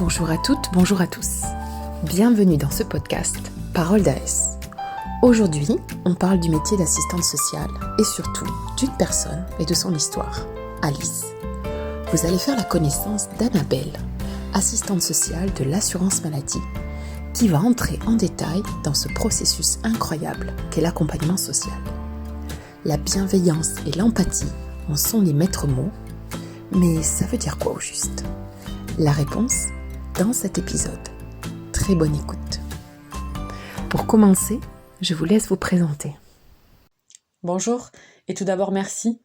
Bonjour à toutes, bonjour à tous. Bienvenue dans ce podcast Parole d'AS. Aujourd'hui, on parle du métier d'assistante sociale et surtout d'une personne et de son histoire, Alice. Vous allez faire la connaissance d'Annabelle, assistante sociale de l'assurance maladie, qui va entrer en détail dans ce processus incroyable qu'est l'accompagnement social. La bienveillance et l'empathie en sont les maîtres mots, mais ça veut dire quoi au juste ? La réponse dans cet épisode. Très bonne écoute. Pour commencer, je vous laisse vous présenter. Bonjour et tout d'abord merci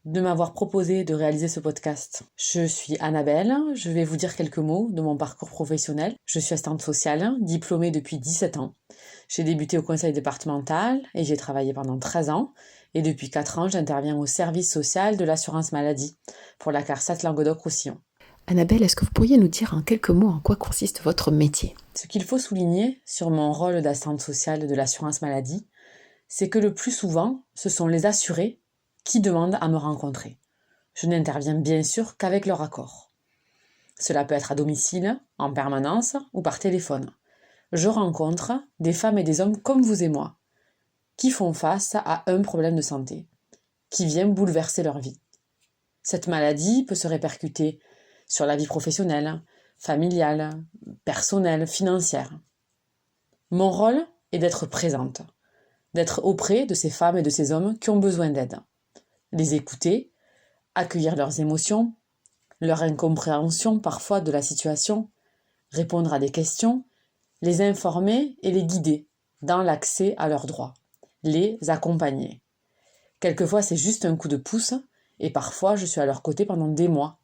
de m'avoir proposé de réaliser ce podcast. Je suis Annabelle, je vais vous dire quelques mots de mon parcours professionnel. Je suis assistante sociale, diplômée depuis 17 ans. J'ai débuté au conseil départemental et j'ai travaillé pendant 13 ans. Et depuis 4 ans, j'interviens au service social de l'assurance maladie pour la CARSAT Languedoc-Roussillon. Annabelle, est-ce que vous pourriez nous dire en quelques mots en quoi consiste votre métier ? Ce qu'il faut souligner sur mon rôle d'assistante sociale de l'assurance maladie, c'est que le plus souvent, ce sont les assurés qui demandent à me rencontrer. Je n'interviens bien sûr qu'avec leur accord. Cela peut être à domicile, en permanence ou par téléphone. Je rencontre des femmes et des hommes comme vous et moi, qui font face à un problème de santé, qui vient bouleverser leur vie. Cette maladie peut se répercuter sur la vie professionnelle, familiale, personnelle, financière. Mon rôle est d'être présente, d'être auprès de ces femmes et de ces hommes qui ont besoin d'aide. Les écouter, accueillir leurs émotions, leur incompréhension parfois de la situation, répondre à des questions, les informer et les guider dans l'accès à leurs droits, les accompagner. Quelquefois c'est juste un coup de pouce et parfois je suis à leur côté pendant des mois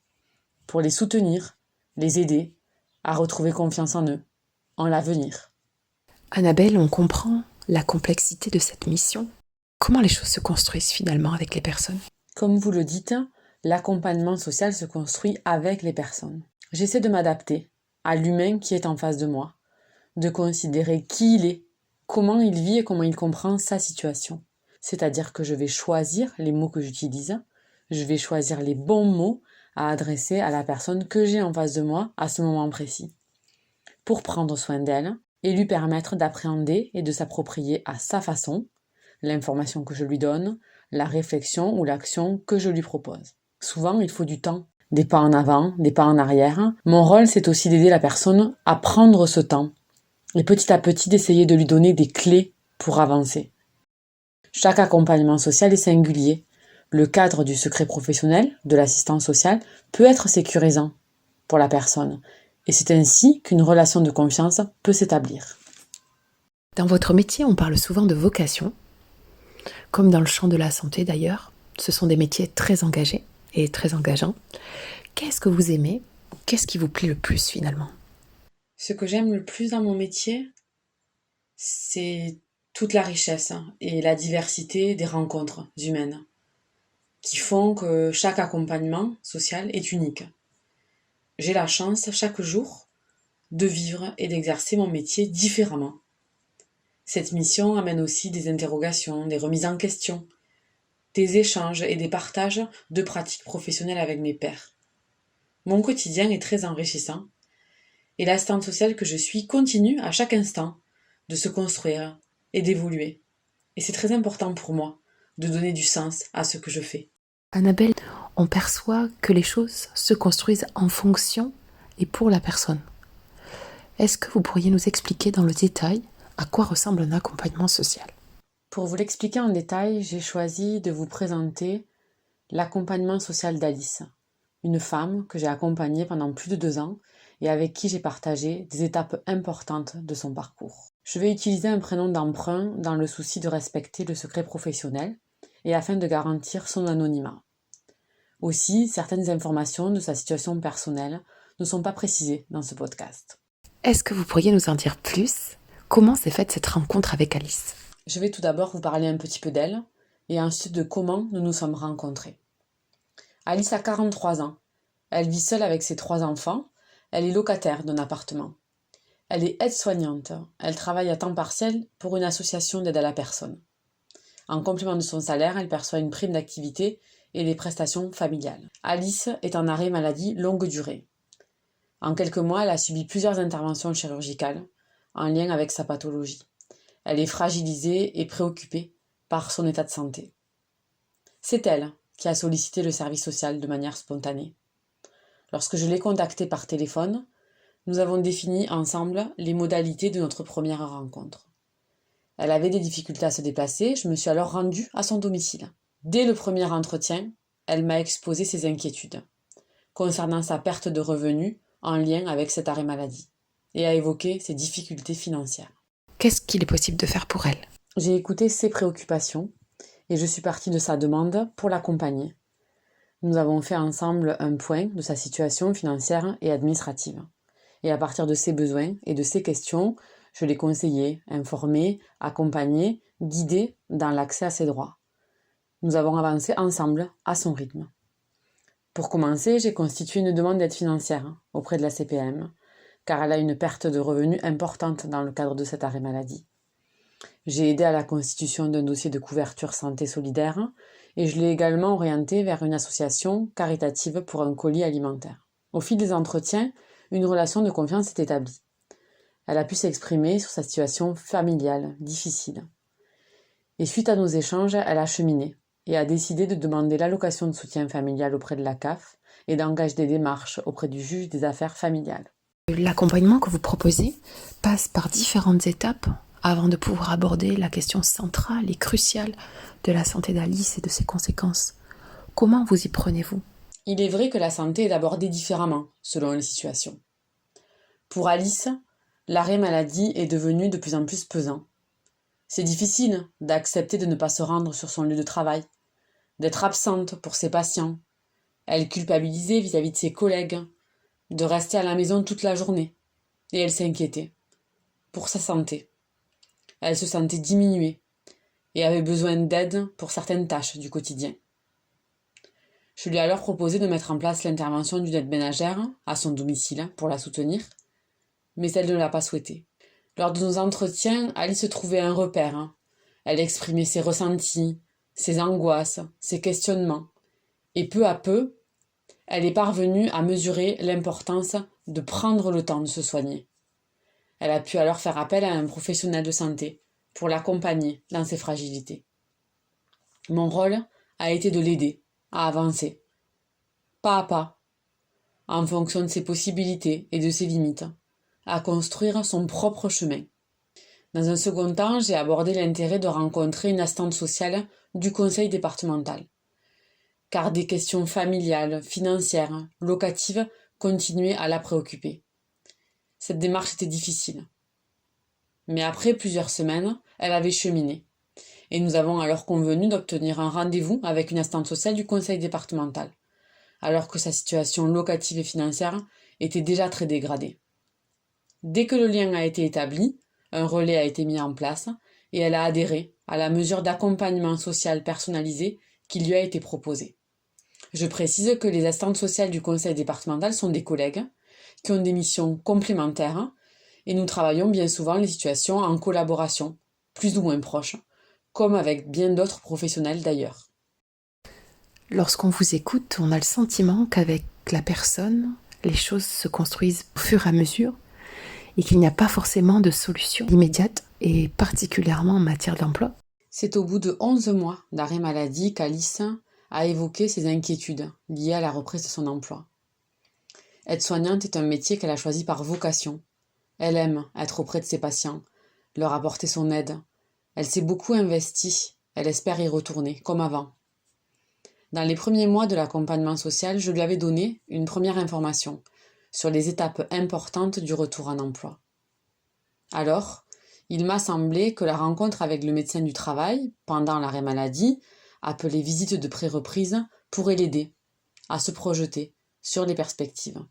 pour les soutenir, les aider à retrouver confiance en eux, en l'avenir. Annabelle, on comprend la complexité de cette mission. Comment les choses se construisent finalement avec les personnes ? Comme vous le dites, l'accompagnement social se construit avec les personnes. J'essaie de m'adapter à l'humain qui est en face de moi, de considérer qui il est, comment il vit et comment il comprend sa situation. C'est-à-dire que je vais choisir les mots que j'utilise, je vais choisir les bons mots à adresser à la personne que j'ai en face de moi à ce moment précis, pour prendre soin d'elle et lui permettre d'appréhender et de s'approprier à sa façon l'information que je lui donne, la réflexion ou l'action que je lui propose. Souvent, il faut du temps, des pas en avant, des pas en arrière. Mon rôle, c'est aussi d'aider la personne à prendre ce temps et petit à petit d'essayer de lui donner des clés pour avancer. Chaque accompagnement social est singulier. Le cadre du secret professionnel, de l'assistance sociale, peut être sécurisant pour la personne. Et c'est ainsi qu'une relation de confiance peut s'établir. Dans votre métier, on parle souvent de vocation, comme dans le champ de la santé d'ailleurs. Ce sont des métiers très engagés et très engageants. Qu'est-ce que vous aimez ? Qu'est-ce qui vous plaît le plus finalement ? Ce que j'aime le plus dans mon métier, c'est toute la richesse et la diversité des rencontres humaines qui font que chaque accompagnement social est unique. J'ai la chance chaque jour de vivre et d'exercer mon métier différemment. Cette mission amène aussi des interrogations, des remises en question, des échanges et des partages de pratiques professionnelles avec mes pairs. Mon quotidien est très enrichissant et l'assistante sociale que je suis continue à chaque instant de se construire et d'évoluer. Et c'est très important pour moi de donner du sens à ce que je fais. Annabelle, on perçoit que les choses se construisent en fonction et pour la personne. Est-ce que vous pourriez nous expliquer dans le détail à quoi ressemble un accompagnement social ? Pour vous l'expliquer en détail, j'ai choisi de vous présenter l'accompagnement social d'Alice, une femme que j'ai accompagnée pendant plus de 2 ans et avec qui j'ai partagé des étapes importantes de son parcours. Je vais utiliser un prénom d'emprunt dans le souci de respecter le secret professionnel et afin de garantir son anonymat. Aussi, certaines informations de sa situation personnelle ne sont pas précisées dans ce podcast. Est-ce que vous pourriez nous en dire plus ? Comment s'est faite cette rencontre avec Alice ? Je vais tout d'abord vous parler un petit peu d'elle et ensuite de comment nous nous sommes rencontrés. Alice a 43 ans. Elle vit seule avec ses 3 enfants. Elle est locataire d'un appartement. Elle est aide-soignante. Elle travaille à temps partiel pour une association d'aide à la personne. En complément de son salaire, elle perçoit une prime d'activité et des prestations familiales. Alice est en arrêt maladie longue durée. En quelques mois, elle a subi plusieurs interventions chirurgicales en lien avec sa pathologie. Elle est fragilisée et préoccupée par son état de santé. C'est elle qui a sollicité le service social de manière spontanée. Lorsque je l'ai contactée par téléphone, nous avons défini ensemble les modalités de notre première rencontre. Elle avait des difficultés à se déplacer, je me suis alors rendue à son domicile. Dès le premier entretien, elle m'a exposé ses inquiétudes concernant sa perte de revenus en lien avec cet arrêt maladie et a évoqué ses difficultés financières. Qu'est-ce qu'il est possible de faire pour elle? J'ai écouté ses préoccupations et je suis partie de sa demande pour l'accompagner. Nous avons fait ensemble un point de sa situation financière et administrative. Et à partir de ses besoins et de ses questions, je l'ai conseillée, informée, accompagnée, guidée dans l'accès à ses droits. Nous avons avancé ensemble à son rythme. Pour commencer, j'ai constitué une demande d'aide financière auprès de la CPAM, car elle a une perte de revenus importante dans le cadre de cet arrêt maladie. J'ai aidé à la constitution d'un dossier de couverture santé solidaire et je l'ai également orientée vers une association caritative pour un colis alimentaire. Au fil des entretiens, une relation de confiance s'est établie. Elle a pu s'exprimer sur sa situation familiale difficile. Et suite à nos échanges, elle a cheminé et a décidé de demander l'allocation de soutien familial auprès de la CAF et d'engager des démarches auprès du juge des affaires familiales. L'accompagnement que vous proposez passe par différentes étapes avant de pouvoir aborder la question centrale et cruciale de la santé d'Alice et de ses conséquences. Comment vous y prenez-vous? Il est vrai que la santé est abordée différemment selon les situations. Pour Alice, l'arrêt maladie est devenu de plus en plus pesant. C'est difficile d'accepter de ne pas se rendre sur son lieu de travail, d'être absente pour ses patients. Elle culpabilisait vis-à-vis de ses collègues, de rester à la maison toute la journée. Et elle s'inquiétait pour sa santé. Elle se sentait diminuée et avait besoin d'aide pour certaines tâches du quotidien. Je lui ai alors proposé de mettre en place l'intervention d'une aide ménagère à son domicile pour la soutenir, mais elle ne l'a pas souhaité. Lors de nos entretiens, Alice trouvait un repère. Elle exprimait ses ressentis, ses angoisses, ses questionnements. Et peu à peu, elle est parvenue à mesurer l'importance de prendre le temps de se soigner. Elle a pu alors faire appel à un professionnel de santé pour l'accompagner dans ses fragilités. Mon rôle a été de l'aider à avancer, pas à pas, en fonction de ses possibilités et de ses limites, à construire son propre chemin. Dans un second temps, j'ai abordé l'intérêt de rencontrer une assistante sociale du conseil départemental, car des questions familiales, financières, locatives continuaient à la préoccuper. Cette démarche était difficile. Mais après plusieurs semaines, elle avait cheminé. Et nous avons alors convenu d'obtenir un rendez-vous avec une assistante sociale du conseil départemental, alors que sa situation locative et financière était déjà très dégradée. Dès que le lien a été établi, un relais a été mis en place et elle a adhéré à la mesure d'accompagnement social personnalisé qui lui a été proposée. Je précise que les assistantes sociales du conseil départemental sont des collègues qui ont des missions complémentaires et nous travaillons bien souvent les situations en collaboration, plus ou moins proches, comme avec bien d'autres professionnels d'ailleurs. Lorsqu'on vous écoute, on a le sentiment qu'avec la personne, les choses se construisent au fur et à mesure et qu'il n'y a pas forcément de solution immédiate, et particulièrement en matière d'emploi. C'est au bout de 11 mois d'arrêt maladie qu'Alice a évoqué ses inquiétudes liées à la reprise de son emploi. Aide-soignante est un métier qu'elle a choisi par vocation. Elle aime être auprès de ses patients, leur apporter son aide. Elle s'est beaucoup investie, elle espère y retourner, comme avant. Dans les premiers mois de l'accompagnement social, je lui avais donné une première information sur les étapes importantes du retour en emploi. Alors, il m'a semblé que la rencontre avec le médecin du travail, pendant l'arrêt maladie, appelée visite de pré-reprise, pourrait l'aider à se projeter sur les perspectives.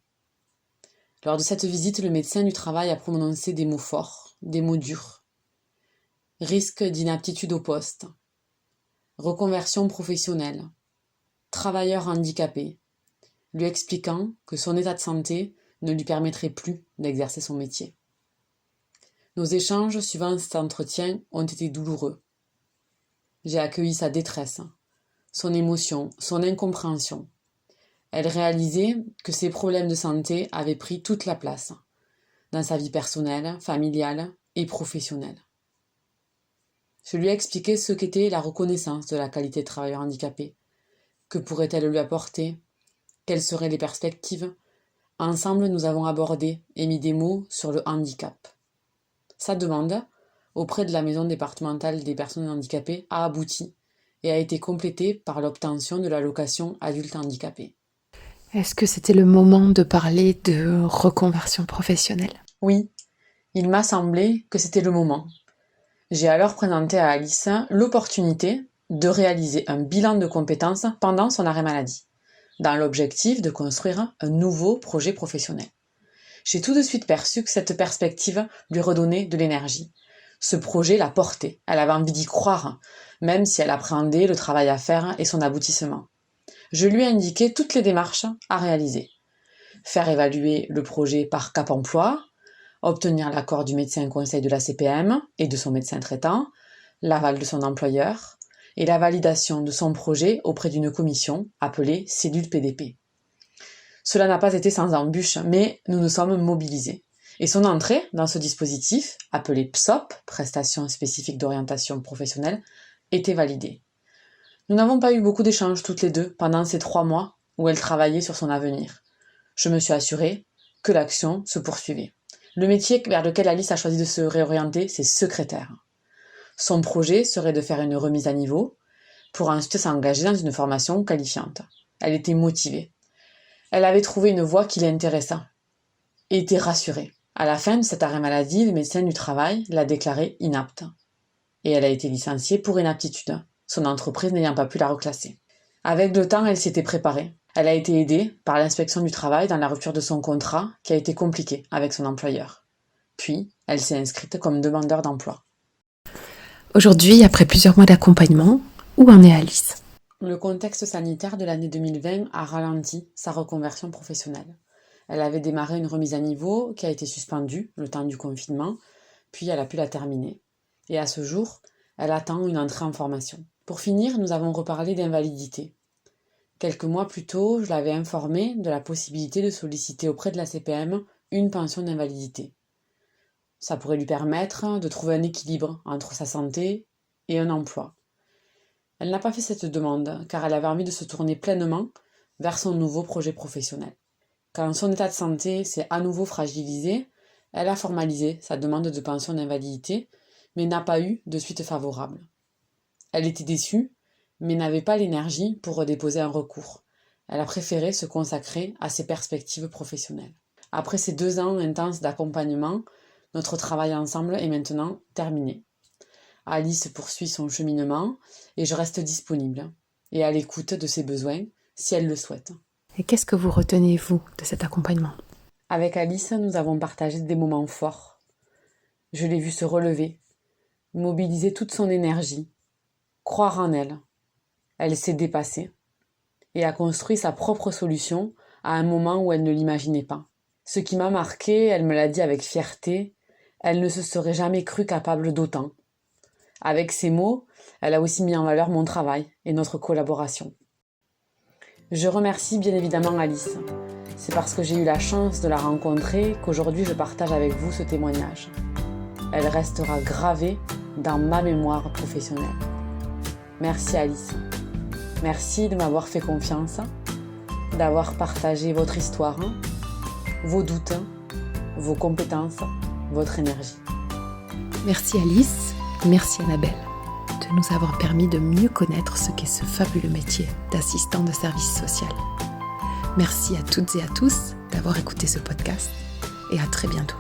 Lors de cette visite, le médecin du travail a prononcé des mots forts, des mots durs. Risque d'inaptitude au poste, reconversion professionnelle, travailleur handicapé, lui expliquant que son état de santé ne lui permettrait plus d'exercer son métier. Nos échanges suivant cet entretien ont été douloureux. J'ai accueilli sa détresse, son émotion, son incompréhension. Elle réalisait que ses problèmes de santé avaient pris toute la place dans sa vie personnelle, familiale et professionnelle. Je lui ai expliqué ce qu'était la reconnaissance de la qualité de travailleur handicapé. Que pourrait-elle lui apporter? Quelles seraient les perspectives? Ensemble, nous avons abordé et mis des mots sur le handicap. Sa demande, auprès de la maison départementale des personnes handicapées, a abouti et a été complétée par l'obtention de l'allocation adulte handicapé. Est-ce que c'était le moment de parler de reconversion professionnelle? Oui, il m'a semblé que c'était le moment. J'ai alors présenté à Alice l'opportunité de réaliser un bilan de compétences pendant son arrêt maladie, dans l'objectif de construire un nouveau projet professionnel. J'ai tout de suite perçu que cette perspective lui redonnait de l'énergie. Ce projet la portait, elle avait envie d'y croire, même si elle appréhendait le travail à faire et son aboutissement. Je lui ai indiqué toutes les démarches à réaliser. Faire évaluer le projet par Cap Emploi, obtenir l'accord du médecin conseil de la CPM et de son médecin traitant, l'aval de son employeur et la validation de son projet auprès d'une commission appelée cellule PDP. Cela n'a pas été sans embûche, mais nous nous sommes mobilisés. Et son entrée dans ce dispositif, appelé PSOP, Prestation spécifique d'orientation professionnelle, était validée. Nous n'avons pas eu beaucoup d'échanges toutes les deux pendant ces 3 mois où elle travaillait sur son avenir. Je me suis assurée que l'action se poursuivait. Le métier vers lequel Alice a choisi de se réorienter, c'est secrétaire. Son projet serait de faire une remise à niveau pour ensuite s'engager dans une formation qualifiante. Elle était motivée. Elle avait trouvé une voie qui l'intéressa et était rassurée. À la fin de cet arrêt maladie, le médecin du travail l'a déclarée inapte. Et elle a été licenciée pour inaptitude, son entreprise n'ayant pas pu la reclasser. Avec le temps, elle s'était préparée. Elle a été aidée par l'inspection du travail dans la rupture de son contrat qui a été compliquée avec son employeur. Puis, elle s'est inscrite comme demandeur d'emploi. Aujourd'hui, après plusieurs mois d'accompagnement, où en est Alice? Le contexte sanitaire de l'année 2020 a ralenti sa reconversion professionnelle. Elle avait démarré une remise à niveau qui a été suspendue le temps du confinement, puis elle a pu la terminer. Et à ce jour, elle attend une entrée en formation. Pour finir, nous avons reparlé d'invalidité. Quelques mois plus tôt, je l'avais informée de la possibilité de solliciter auprès de la CPM une pension d'invalidité. Ça pourrait lui permettre de trouver un équilibre entre sa santé et un emploi. Elle n'a pas fait cette demande car elle avait envie de se tourner pleinement vers son nouveau projet professionnel. Quand son état de santé s'est à nouveau fragilisé, elle a formalisé sa demande de pension d'invalidité mais n'a pas eu de suite favorable. Elle était déçue, mais n'avait pas l'énergie pour déposer un recours. Elle a préféré se consacrer à ses perspectives professionnelles. Après ces 2 ans intenses d'accompagnement, notre travail ensemble est maintenant terminé. Alice poursuit son cheminement et je reste disponible et à l'écoute de ses besoins si elle le souhaite. Et qu'est-ce que vous retenez, vous, de cet accompagnement? Avec Alice, nous avons partagé des moments forts. Je l'ai vue se relever, mobiliser toute son énergie, croire en elle. Elle s'est dépassée et a construit sa propre solution à un moment où elle ne l'imaginait pas. Ce qui m'a marqué, elle me l'a dit avec fierté, elle ne se serait jamais crue capable d'autant. Avec ces mots, elle a aussi mis en valeur mon travail et notre collaboration. Je remercie bien évidemment Alice. C'est parce que j'ai eu la chance de la rencontrer qu'aujourd'hui je partage avec vous ce témoignage. Elle restera gravée dans ma mémoire professionnelle. Merci Alice. Merci de m'avoir fait confiance, d'avoir partagé votre histoire, vos doutes, vos compétences, votre énergie. Merci Alice, merci Annabelle de nous avoir permis de mieux connaître ce qu'est ce fabuleux métier d'assistant de service social. Merci à toutes et à tous d'avoir écouté ce podcast et à très bientôt.